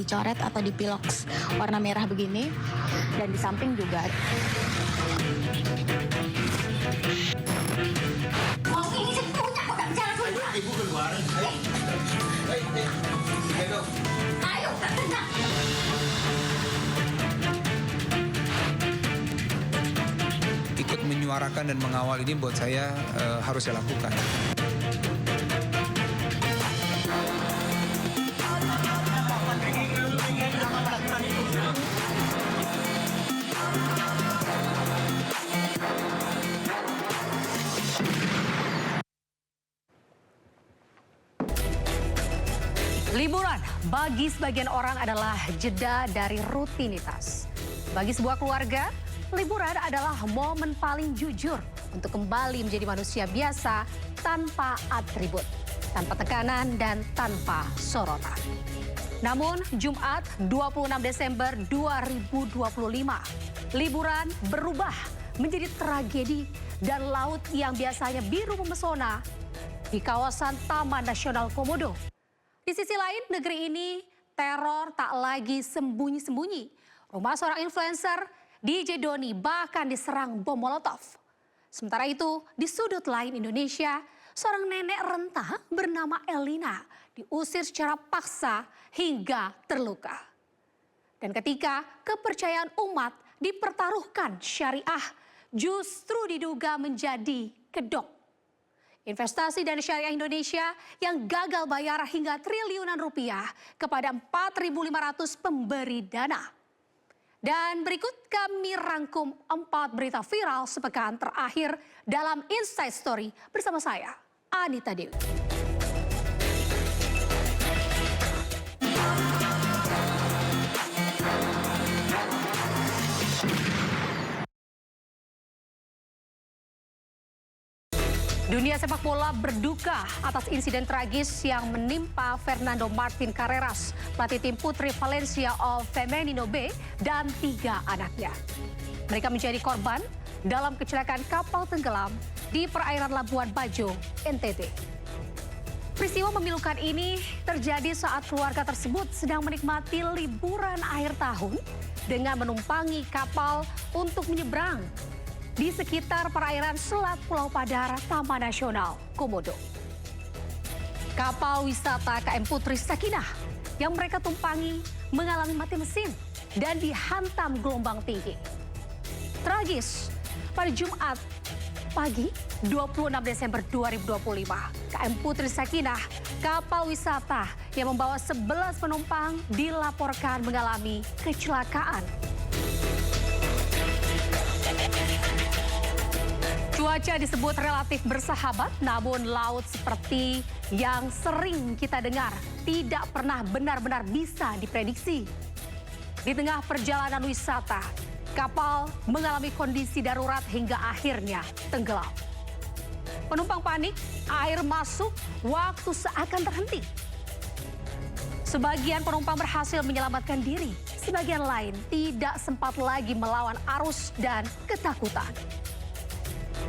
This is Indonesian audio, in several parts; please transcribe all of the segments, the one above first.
dicoret atau dipiloks warna merah begini, dan di samping juga. Ibu keluar. Ayo, tenang. Ikut menyuarakan dan mengawal ini buat saya harus saya lakukan. Liburan bagi sebagian orang adalah jeda dari rutinitas. Bagi sebuah keluarga, liburan adalah momen paling jujur untuk kembali menjadi manusia biasa tanpa atribut, tanpa tekanan dan tanpa sorotan. Namun Jumat 26 Desember 2025, liburan berubah menjadi tragedi dan laut yang biasanya biru memesona di kawasan Taman Nasional Komodo. Di sisi lain, negeri ini teror tak lagi sembunyi-sembunyi. Rumah seorang influencer, DJ Doni, bahkan diserang bom molotov. Sementara itu, di sudut lain Indonesia, seorang nenek renta bernama Elina diusir secara paksa hingga terluka. Dan ketika kepercayaan umat dipertaruhkan syariah, justru diduga menjadi kedok. Investasi dana syariah Indonesia yang gagal bayar hingga triliunan rupiah kepada 4.500 pemberi dana. Dan berikut kami rangkum 4 berita viral sepekan terakhir dalam Inside Story bersama saya, Anita Dewi. Dunia sepak bola berduka atas insiden tragis yang menimpa Fernando Martin Carreras, pelatih tim putri Valencia of Femenino B dan 3 anaknya. Mereka menjadi korban dalam kecelakaan kapal tenggelam di perairan Labuan Bajo, NTT. Peristiwa memilukan ini terjadi saat keluarga tersebut sedang menikmati liburan akhir tahun dengan menumpangi kapal untuk menyeberang di sekitar perairan Selat Pulau Padar, Taman Nasional Komodo. Kapal wisata KM Putri Sakinah yang mereka tumpangi mengalami mati mesin dan dihantam gelombang tinggi. Tragis, pada Jumat pagi 26 Desember 2025, KM Putri Sakinah, kapal wisata yang membawa 11 penumpang dilaporkan mengalami kecelakaan. Cuaca disebut relatif bersahabat, namun laut seperti yang sering kita dengar tidak pernah benar-benar bisa diprediksi. Di tengah perjalanan wisata, kapal mengalami kondisi darurat hingga akhirnya tenggelam. Penumpang panik, air masuk, waktu seakan terhenti. Sebagian penumpang berhasil menyelamatkan diri, sebagian lain tidak sempat lagi melawan arus dan ketakutan.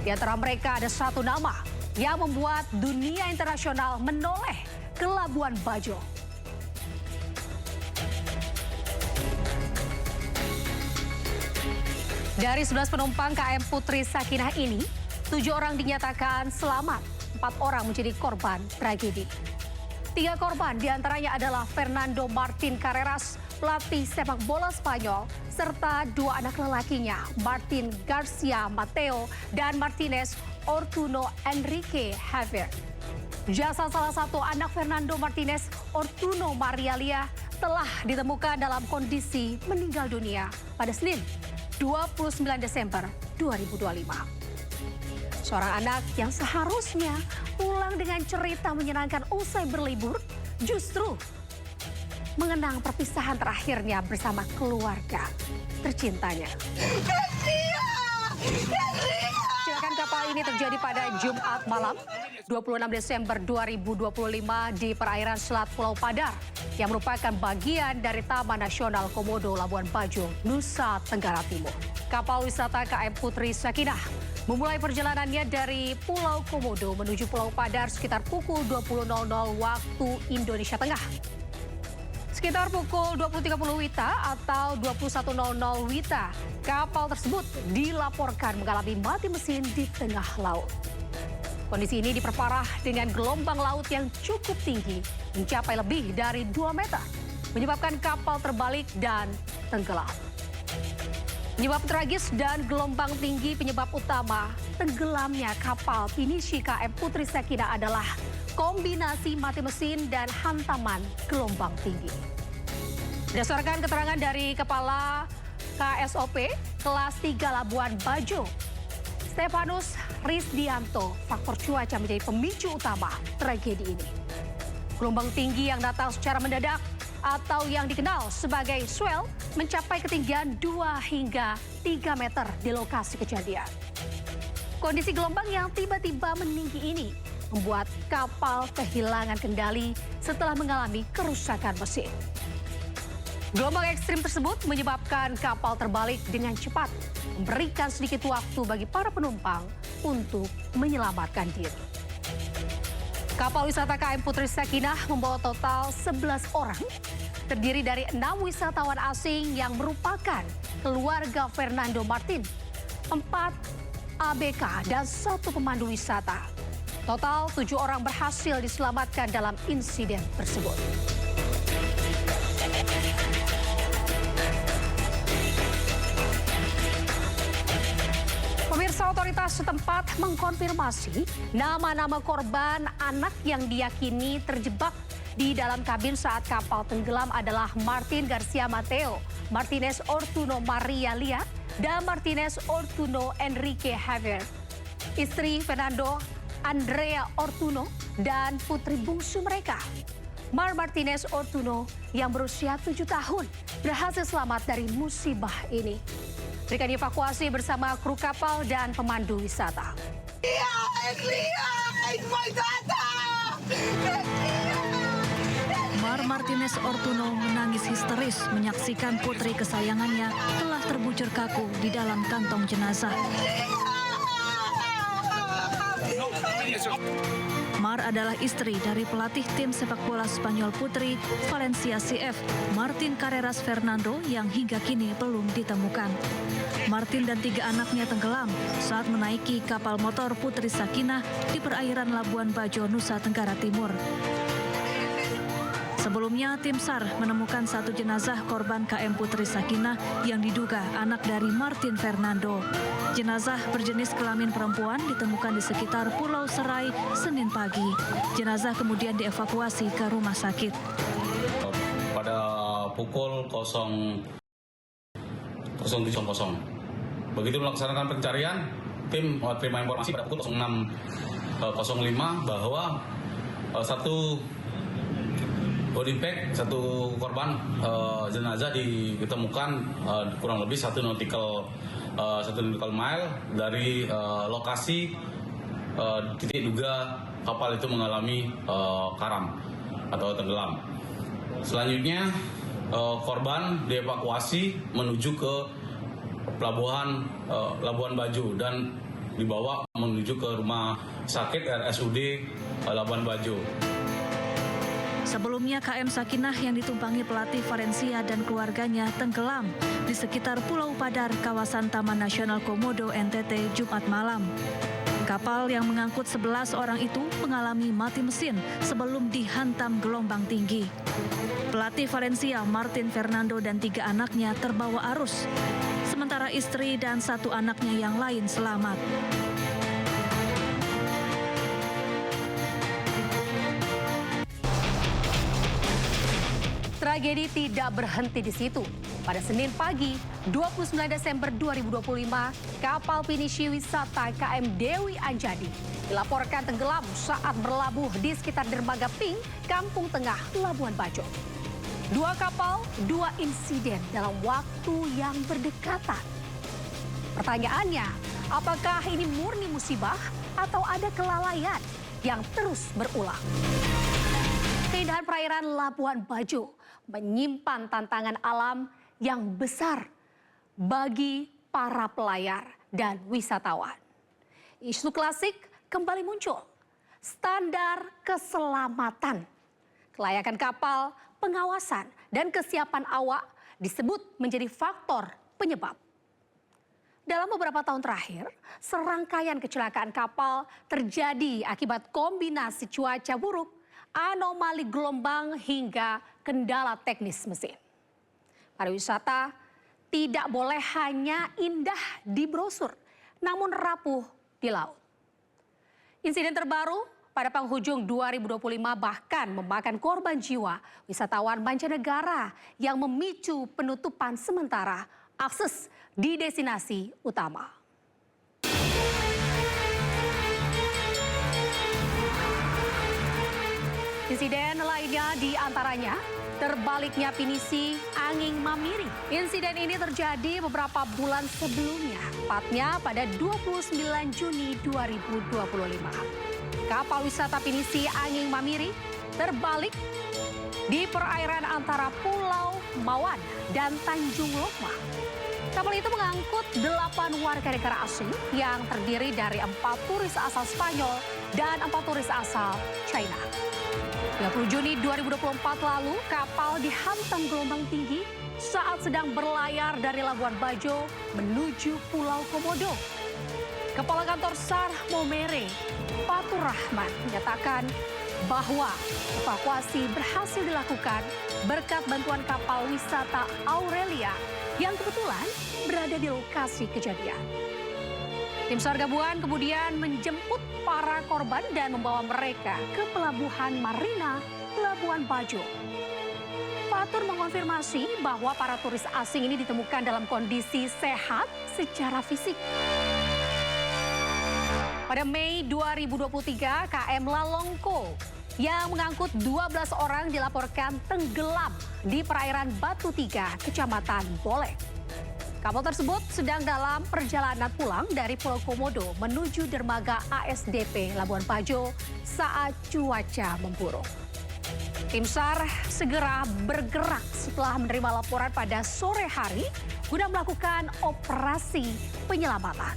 Di antara mereka ada satu nama yang membuat dunia internasional menoleh ke Labuan Bajo. Dari 11 penumpang KM Putri Sakinah ini, 7 orang dinyatakan selamat, 4 orang menjadi korban tragedi. 3 korban diantaranya adalah Fernando Martin Carreras, pelatih sepak bola Spanyol, serta 2 anak lelakinya, Martin Garcia Mateo dan Martinez Ortuno Enrique Javier. Jasad salah satu anak Fernando Martinez, Ortuno Marialia, telah ditemukan dalam kondisi meninggal dunia pada Senin 29 Desember 2025. Seorang anak yang seharusnya pulang dengan cerita menyenangkan usai berlibur, justru mengenang perpisahan terakhirnya bersama keluarga tercintanya. Kecelakaan kapal ini terjadi pada Jumat malam 26 Desember 2025 di perairan Selat Pulau Padar yang merupakan bagian dari Taman Nasional Komodo Labuan Bajo, Nusa Tenggara Timur. Kapal wisata KM Putri Sakinah memulai perjalanannya dari Pulau Komodo menuju Pulau Padar sekitar pukul 20.00 waktu Indonesia Tengah. Sekitar pukul 20.30 WITA atau 21.00 WITA, kapal tersebut dilaporkan mengalami mati mesin di tengah laut. Kondisi ini diperparah dengan gelombang laut yang cukup tinggi, mencapai lebih dari 2 meter, menyebabkan kapal terbalik dan tenggelam. Penyebab tragis dan gelombang tinggi penyebab utama tenggelamnya kapal pinisi KM Putri Sakinah adalah kombinasi mati mesin dan hantaman gelombang tinggi. Berdasarkan keterangan dari Kepala KSOP kelas 3 Labuan Bajo, Stefanus Risdianto, faktor cuaca menjadi pemicu utama tragedi ini. Gelombang tinggi yang datang secara mendadak atau yang dikenal sebagai swell mencapai ketinggian 2 hingga 3 meter di lokasi kejadian. Kondisi gelombang yang tiba-tiba meninggi ini membuat kapal kehilangan kendali setelah mengalami kerusakan mesin. Gelombang ekstrim tersebut menyebabkan kapal terbalik dengan cepat, memberikan sedikit waktu bagi para penumpang untuk menyelamatkan diri. Kapal wisata KM Putri Sakinah membawa total 11 orang, terdiri dari 6 wisatawan asing yang merupakan keluarga Fernando Martin, 4 ABK, dan 1 pemandu wisata. Total 7 orang berhasil diselamatkan dalam insiden tersebut. Pemirsa, otoritas setempat mengkonfirmasi nama-nama korban anak yang diyakini terjebak di dalam kabin saat kapal tenggelam adalah Martin Garcia Mateo, Martinez Ortuno Maria Lia, dan Martinez Ortuno Enrique Javier. Istri Fernando Andrea Ortuno dan putri bungsu mereka, Mar Martinez Ortuno yang berusia 7 tahun, berhasil selamat dari musibah ini. Mereka dievakuasi bersama kru kapal dan pemandu wisata. Mar Martinez Ortuno menangis histeris menyaksikan putri kesayangannya telah terbujur kaku di dalam kantong jenazah. Mar adalah istri dari pelatih tim sepak bola Spanyol putri Valencia CF, Martin Carreras Fernando, yang hingga kini belum ditemukan. Martin dan 3 anaknya tenggelam saat menaiki kapal motor Putri Sakinah di perairan Labuan Bajo, Nusa Tenggara Timur. Sebelumnya, tim SAR menemukan 1 jenazah korban KM Putri Sakinah yang diduga anak dari Martin Fernando. Jenazah berjenis kelamin perempuan ditemukan di sekitar Pulau Serai Senin pagi. Jenazah kemudian dievakuasi ke rumah sakit. Pada pukul 00.00, begitu melaksanakan pencarian, tim terima informasi pada pukul 06.05 bahwa satu body bag, 1 korban jenazah ditemukan kurang lebih 1 nautical mile dari lokasi titik duga kapal itu mengalami karam atau tenggelam. Selanjutnya korban dievakuasi menuju ke pelabuhan Labuan Bajo dan dibawa menuju ke rumah sakit RSUD Labuan Bajo. Sebelumnya KM Sakinah yang ditumpangi pelatih Valencia dan keluarganya tenggelam di sekitar Pulau Padar, kawasan Taman Nasional Komodo, NTT, Jumat malam. Kapal yang mengangkut 11 orang itu mengalami mati mesin sebelum dihantam gelombang tinggi. Pelatih Valencia, Martin Fernando, dan 3 anaknya terbawa arus, sementara istri dan 1 anaknya yang lain selamat. Tragedi tidak berhenti di situ. Pada Senin pagi, 29 Desember 2025, kapal pinisi wisata KM Dewi Anjani dilaporkan tenggelam saat berlabuh di sekitar dermaga Pink, Kampung Tengah, Labuan Bajo. 2 kapal, 2 insiden dalam waktu yang berdekatan. Pertanyaannya, apakah ini murni musibah atau ada kelalaian yang terus berulang? Keindahan perairan Labuan Bajo menyimpan tantangan alam yang besar bagi para pelayar dan wisatawan. Isu klasik kembali muncul, standar keselamatan. Kelayakan kapal, pengawasan, dan kesiapan awak disebut menjadi faktor penyebab. Dalam beberapa tahun terakhir, serangkaian kecelakaan kapal terjadi akibat kombinasi cuaca buruk, anomali gelombang, hingga kendala teknis mesin. Pariwisata tidak boleh hanya indah di brosur, namun rapuh di laut. Insiden terbaru pada penghujung 2025 bahkan memakan korban jiwa wisatawan mancanegara yang memicu penutupan sementara akses di destinasi utama. Insiden lainnya diantaranya terbaliknya pinisi Anging Mamiri. Insiden ini terjadi beberapa bulan sebelumnya, tepatnya pada 29 Juni 2025. Kapal wisata pinisi Anging Mamiri terbalik di perairan antara Pulau Mawan dan Tanjung Lokma. Kapal itu mengangkut 8 warga negara asing yang terdiri dari 4 turis asal Spanyol dan 4 turis asal China. 30 Juni 2024 lalu, kapal dihantam gelombang tinggi saat sedang berlayar dari Labuan Bajo menuju Pulau Komodo. Kepala Kantor SAR Momere, Fatur Rahman, menyatakan bahwa evakuasi berhasil dilakukan berkat bantuan kapal wisata Aurelia yang kebetulan berada di lokasi kejadian. Tim SAR gabungan kemudian menjemput para korban dan membawa mereka ke Pelabuhan Marina Labuan Bajo. Fatur mengonfirmasi bahwa para turis asing ini ditemukan dalam kondisi sehat secara fisik. Pada Mei 2023, KM Lalongko yang mengangkut 12 orang dilaporkan tenggelam di perairan Batu Tiga, Kecamatan Bolek. Kapal tersebut sedang dalam perjalanan pulang dari Pulau Komodo menuju dermaga ASDP Labuan Bajo saat cuaca memburuk. Tim SAR segera bergerak setelah menerima laporan pada sore hari guna melakukan operasi penyelamatan.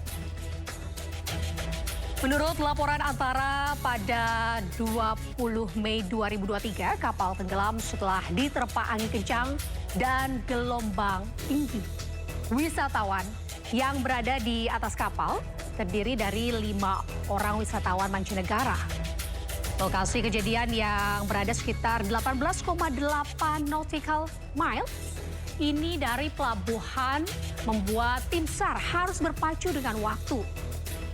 Menurut laporan antara pada 20 Mei 2023, kapal tenggelam setelah diterpa angin kencang dan gelombang tinggi. Wisatawan yang berada di atas kapal terdiri dari 5 orang wisatawan mancanegara. Lokasi kejadian yang berada sekitar 18,8 nautical miles ini dari pelabuhan membuat tim SAR harus berpacu dengan waktu.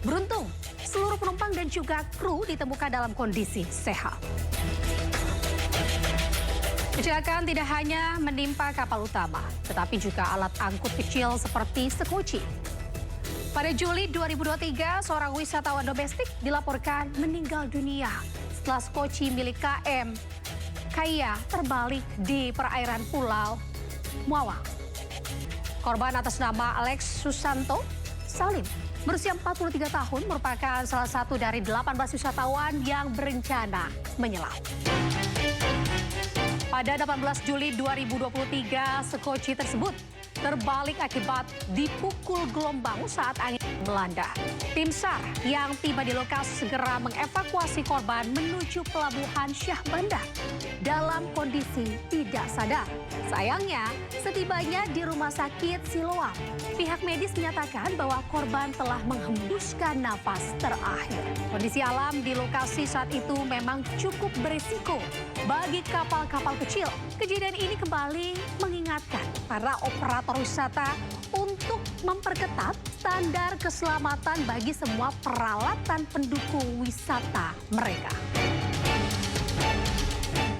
Beruntung, seluruh penumpang dan juga kru ditemukan dalam kondisi sehat. Kecelakaan tidak hanya menimpa kapal utama, tetapi juga alat angkut kecil seperti sekoci. Pada Juli 2023, seorang wisatawan domestik dilaporkan meninggal dunia setelah sekoci milik KM Kaya terbalik di perairan Pulau Muawang. Korban atas nama Alex Susanto Salim, berusia 43 tahun, merupakan salah satu dari 18 wisatawan yang berencana menyelam. Pada 18 Juli 2023, sekoci tersebut terbalik akibat dipukul gelombang saat angin melanda. Tim SAR yang tiba di lokasi segera mengevakuasi korban menuju Pelabuhan Syah Bandar dalam kondisi tidak sadar. Sayangnya, setibanya di Rumah Sakit Siloam, pihak medis menyatakan bahwa korban telah menghembuskan nafas terakhir. Kondisi alam di lokasi saat itu memang cukup berisiko bagi kapal-kapal kecil. Kejadian ini kembali mengingatkan para operator wisata untuk memperketat standar keselamatan bagi semua peralatan pendukung wisata mereka.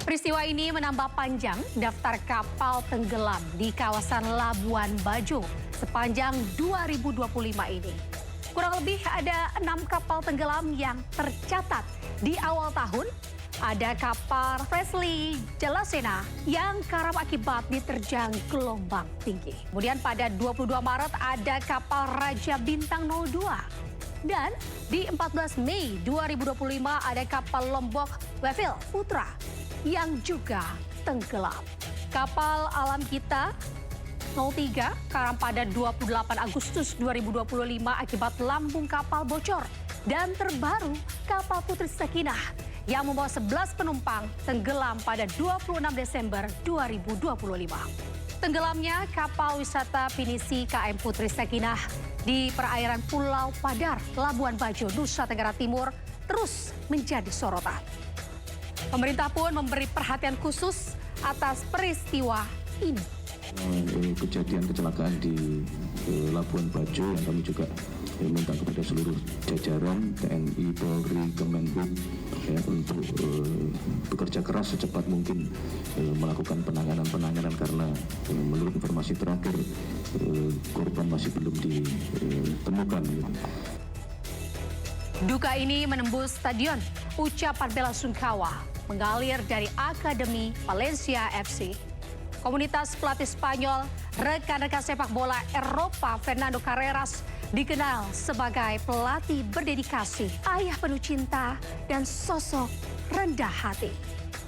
Peristiwa ini menambah panjang daftar kapal tenggelam di kawasan Labuan Bajo sepanjang 2025 ini. Kurang lebih ada 6 kapal tenggelam yang tercatat di awal tahun. Ada kapal Presley Jalasena yang karam akibat diterjang gelombang tinggi. Kemudian pada 22 Maret ada kapal Raja Bintang 02. Dan di 14 Mei 2025 ada kapal Lombok Wevil Putra yang juga tenggelam. Kapal Alam Kita 03 karam pada 28 Agustus 2025 akibat lambung kapal bocor. Dan terbaru kapal Putri Sakinah yang membawa 11 penumpang tenggelam pada 26 Desember 2025. Tenggelamnya kapal wisata pinisi KM Putri Sakinah di perairan Pulau Padar, Labuan Bajo, Nusa Tenggara Timur terus menjadi sorotan. Pemerintah pun memberi perhatian khusus atas peristiwa ini. Kejadian kecelakaan di Labuan Bajo yang kami juga minta kepada seluruh jajaran TNI, Polri, Kemenhub ya, untuk bekerja keras secepat mungkin melakukan penanganan karena menurut informasi terakhir korban masih belum ditemukan. Duka ini menembus stadion. Ucapan bela sungkawa mengalir dari Akademi Valencia FC. Komunitas pelatih Spanyol, rekan-rekan sepak bola Eropa Fernando Carreras dikenal sebagai pelatih berdedikasi, ayah penuh cinta, dan sosok rendah hati.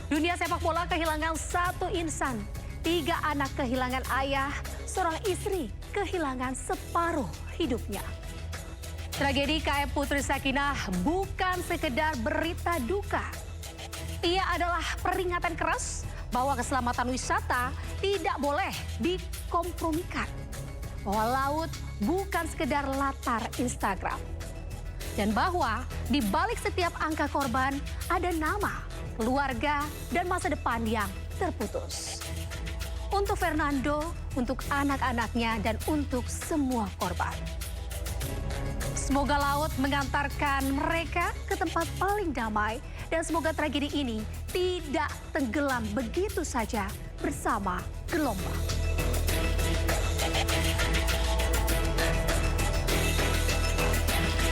Dunia sepak bola kehilangan satu insan, 3 anak kehilangan ayah, seorang istri kehilangan separuh hidupnya. Tragedi KM Putri Sakinah bukan sekedar berita duka. Ia adalah peringatan keras bahwa keselamatan wisata tidak boleh dikompromikan. Bahwa laut bukan sekedar latar Instagram. Dan bahwa di balik setiap angka korban ada nama, keluarga, dan masa depan yang terputus. Untuk Fernando, untuk anak-anaknya, dan untuk semua korban. Semoga laut mengantarkan mereka ke tempat paling damai dan semoga tragedi ini tidak tenggelam begitu saja bersama gelombang.